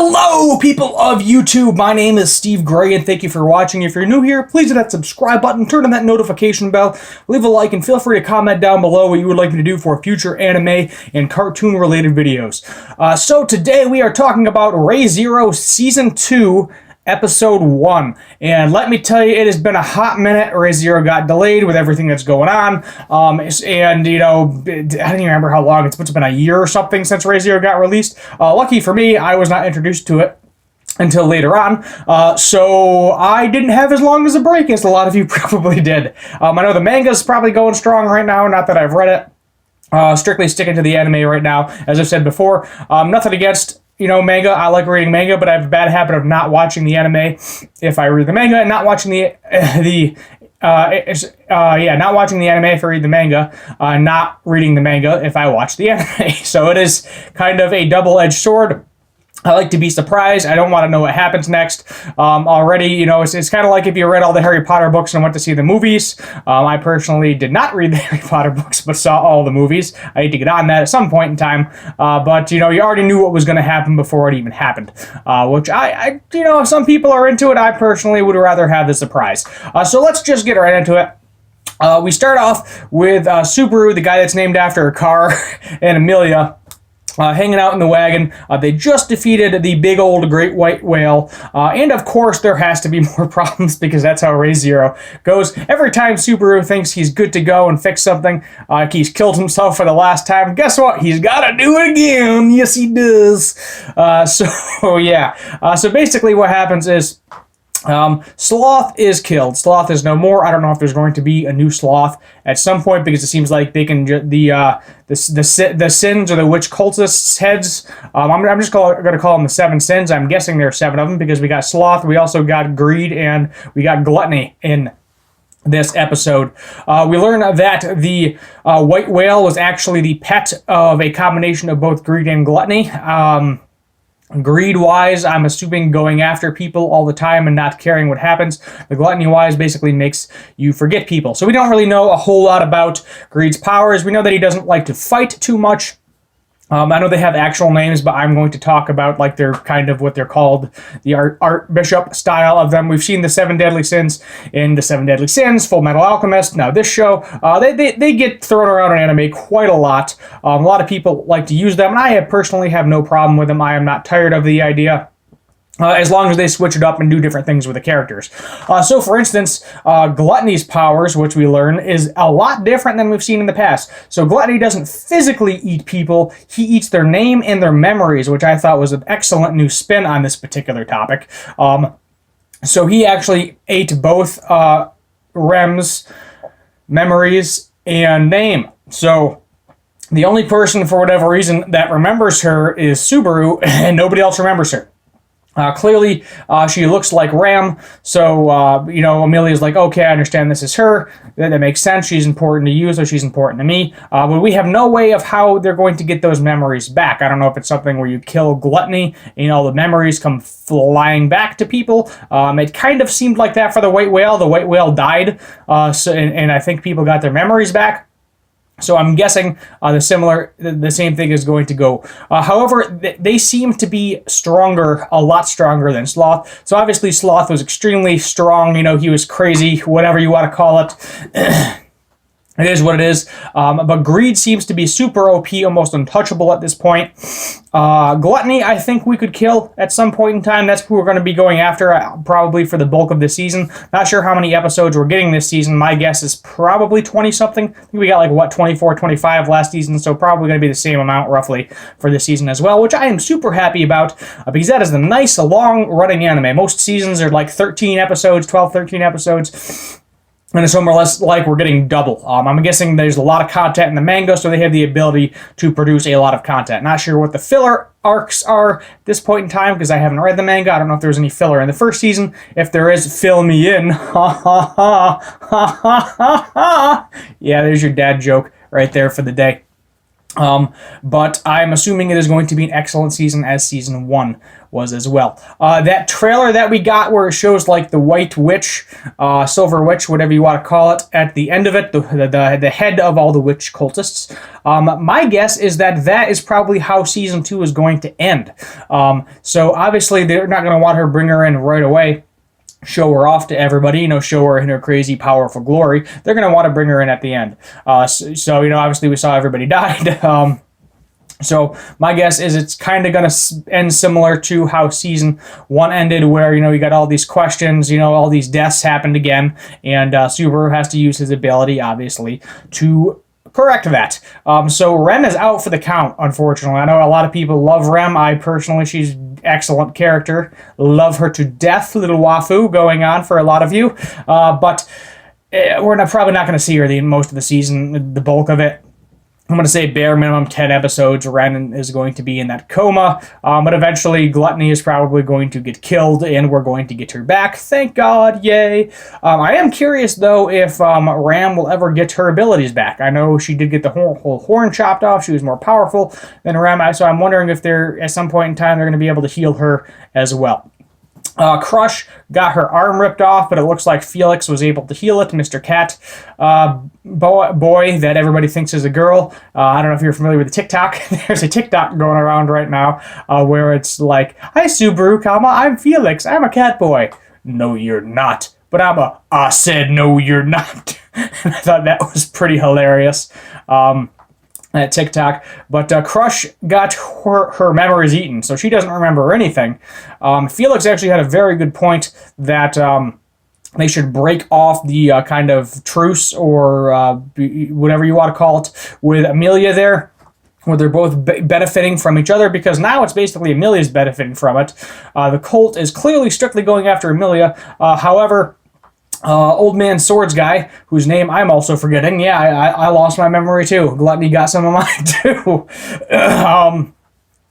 Hello, people of YouTube. My name is Steve Gray, and thank you for watching. If you're new here, please hit that subscribe button, turn on that notification bell, leave a like, and feel free to comment down below what you would like me to do for future anime and cartoon-related videos. So today we are talking about Re:Zero Season 2, Episode 1. And let me tell you, it has been a hot minute. Re:Zero got delayed with everything that's going on. And, you know, I don't even remember how long. It's been a year or something since Re:Zero got released. Lucky for me, I was not introduced to it until later on, so I didn't have as long as a break as a lot of you probably did. I know the manga's probably going strong right now, not that I've read it. Strictly sticking to the anime right now, as I've said before. Nothing against, you know, manga. I like reading manga, but I have a bad habit of not watching the anime if I read the manga, and not watching not watching the anime if I read the manga, not reading the manga if I watch the anime. So it is kind of a double-edged sword. I like to be surprised. I don't want to know what happens next. Already, you know, it's kind of like if you read all the Harry Potter books and went to see the movies. I personally did not read the Harry Potter books, but saw all the movies. I need to get on that at some point in time. But, you know, you already knew what was going to happen before it even happened. Which I, you know, some people are into it. I personally would rather have the surprise. So let's just get right into it. We start off with Subaru, the guy that's named after a car, and Amelia. Hanging out in the wagon. They just defeated the big old great white whale. And of course, there has to be more problems because that's how Re:Zero goes. Every time Subaru thinks he's good to go and fix something, he's killed himself for the last time. Guess what? He's got to do it again. Yes, he does. So basically what happens is Sloth is killed. Sloth is no more. I don't know if there's going to be a new Sloth at some point because it seems like they can the sins or the witch cultists heads. I'm just going to call them the 7 sins. I'm guessing there are 7 of them because we got Sloth, we also got Greed, and we got Gluttony in this episode. We learn that the white whale was actually the pet of a combination of both Greed and Gluttony. Greed-wise, I'm assuming going after people all the time and not caring what happens. The Gluttony-wise basically makes you forget people. So we don't really know a whole lot about Greed's powers. We know that he doesn't like to fight too much. I know they have actual names, but I'm going to talk about like they're kind of what they're called, the Archbishop style of them. We've seen the 7 deadly sins in the 7 deadly sins, Full Metal Alchemist. Now this show, they get thrown around in anime quite a lot. A lot of people like to use them, and I personally have no problem with them. I am not tired of the idea. As long as they switch it up and do different things with the characters. So, for instance, Gluttony's powers, which we learn, is a lot different than we've seen in the past. So, Gluttony doesn't physically eat people. He eats their name and their memories, which I thought was an excellent new spin on this particular topic. So, he actually ate both Rem's memories and name. So, the only person, for whatever reason, that remembers her is Subaru, and nobody else remembers her. Clearly, she looks like Ram, so, you know, Amelia's like, okay, I understand this is her. That makes sense. She's important to you, so she's important to me. But we have no way of how they're going to get those memories back. I don't know if it's something where you kill Gluttony, and, you know, the memories come flying back to people. It kind of seemed like that for the white whale. The white whale died, and I think people got their memories back. So I'm guessing the same thing is going to go. However, they seem to be stronger, a lot stronger than Sloth. So obviously Sloth was extremely strong. You know, he was crazy, whatever you want to call it. It is what it is. But Greed seems to be super OP, almost untouchable at this point. Gluttony, I think we could kill at some point in time. That's who we're going to be going after, probably for the bulk of the season. Not sure how many episodes we're getting this season. My guess is probably 20-something. I think we got like, what, 24, 25 last season, so probably going to be the same amount, roughly, for this season as well, which I am super happy about, because that is a nice, long-running anime. Most seasons are like 13 episodes, 12, 13 episodes. And it's more or less like we're getting double. I'm guessing there's a lot of content in the manga, so they have the ability to produce a lot of content. Not sure what the filler arcs are at this point in time, because I haven't read the manga. I don't know if there's any filler in the first season. If there is, fill me in. Ha ha ha ha ha ha ha. Yeah, there's your dad joke right there for the day. But I'm assuming it is going to be an excellent season, as season 1 was as well. That trailer that we got where it shows like the White Witch, Silver Witch, whatever you want to call it, at the end of it, the head of all the witch cultists. My guess is that is probably how season 2 is going to end. So obviously they're not going to want her bring her in right away, show her off to everybody, show her in her crazy, powerful glory. They're going to want to bring her in at the end. So obviously we saw everybody died. So my guess is it's kind of going to end similar to how season 1 ended, where, you got all these questions, all these deaths happened again, and Subaru has to use his ability, obviously, to correct that. So Rem is out for the count, unfortunately. I know a lot of people love Rem. I personally, she's excellent character. Love her to death. Little wafu going on for a lot of you. But we're probably not going to see her most of the season, the bulk of it. I'm going to say bare minimum 10 episodes. Ren is going to be in that coma, but eventually Gluttony is probably going to get killed, and we're going to get her back. Thank God, yay. I am curious, though, if Ram will ever get her abilities back. I know she did get the whole horn chopped off. She was more powerful than Ram, so I'm wondering if at some point in time, they're going to be able to heal her as well. Crush got her arm ripped off, but it looks like Felix was able to heal it. Mr. Cat, boy that everybody thinks is a girl. I don't know if you're familiar with the TikTok. There's a TikTok going around right now where it's like, "Hi Subaru, I'm Felix. I'm a cat boy." "No, you're not." "But I said no, you're not." I thought that was pretty hilarious. At TikTok, but Crush got her memories eaten, so she doesn't remember anything. Felix actually had a very good point that they should break off the kind of truce, or whatever you want to call it, with Amelia there, where they're both benefiting from each other, because now it's basically Amelia's benefiting from it. The cult is clearly strictly going after Amelia. However, Old Man Swords guy, whose name I'm also forgetting. Yeah, I lost my memory too. Gluttony got some of mine too.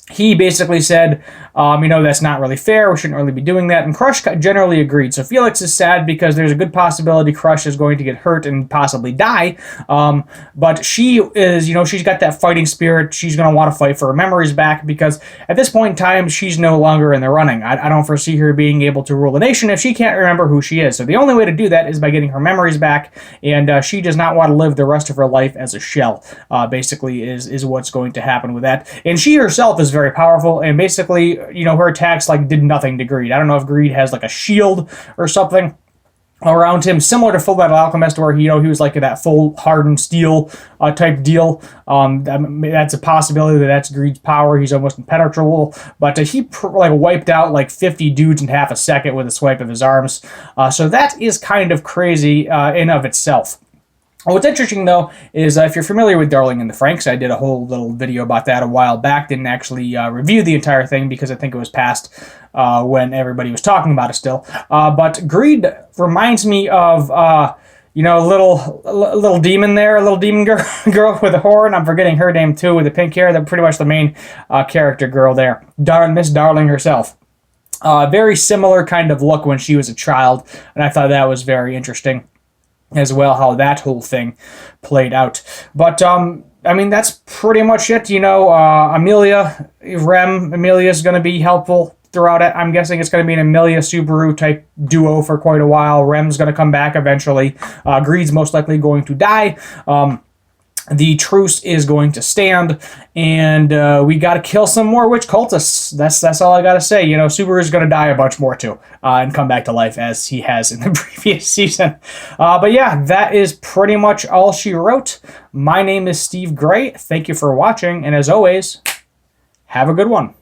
He basically said, that's not really fair. We shouldn't really be doing that. And Crush generally agreed. So Felix is sad because there's a good possibility Crush is going to get hurt and possibly die. But she is, she's got that fighting spirit. She's going to want to fight for her memories back, because at this point in time, she's no longer in the running. I don't foresee her being able to rule the nation if she can't remember who she is. So the only way to do that is by getting her memories back. And she does not want to live the rest of her life as a shell, basically is what's going to happen with that. And she herself is very powerful, and basically, her attacks did nothing to Greed. I don't know if Greed has a shield or something around him, similar to Fullmetal Alchemist, where he was like that full hardened steel type deal. That's a possibility that's Greed's power. He's almost impenetrable, but he wiped out 50 dudes in half a second with a swipe of his arms. So that is kind of crazy in of itself. What's interesting, though, is if you're familiar with Darling in the Franxx, I did a whole little video about that a while back. Didn't actually review the entire thing because I think it was past when everybody was talking about it still. But Greed reminds me of, little demon there, a little demon girl with a horn. I'm forgetting her name, too, with the pink hair. That's pretty much the main character girl there. Miss Darling herself. Very similar kind of look when she was a child, and I thought that was very interesting as well, how that whole thing played out. But that's pretty much it. Amelia's going to be helpful throughout it. I'm guessing it's going to be an Amelia Subaru type duo for quite a while. Rem's going to come back eventually. Greed's most likely going to die. The truce is going to stand, and we got to kill some more witch cultists. That's all I got to say. Subaru's going to die a bunch more too, and come back to life as he has in the previous season. But yeah, that is pretty much all she wrote. My name is Steve Gray. Thank you for watching, and as always, have a good one.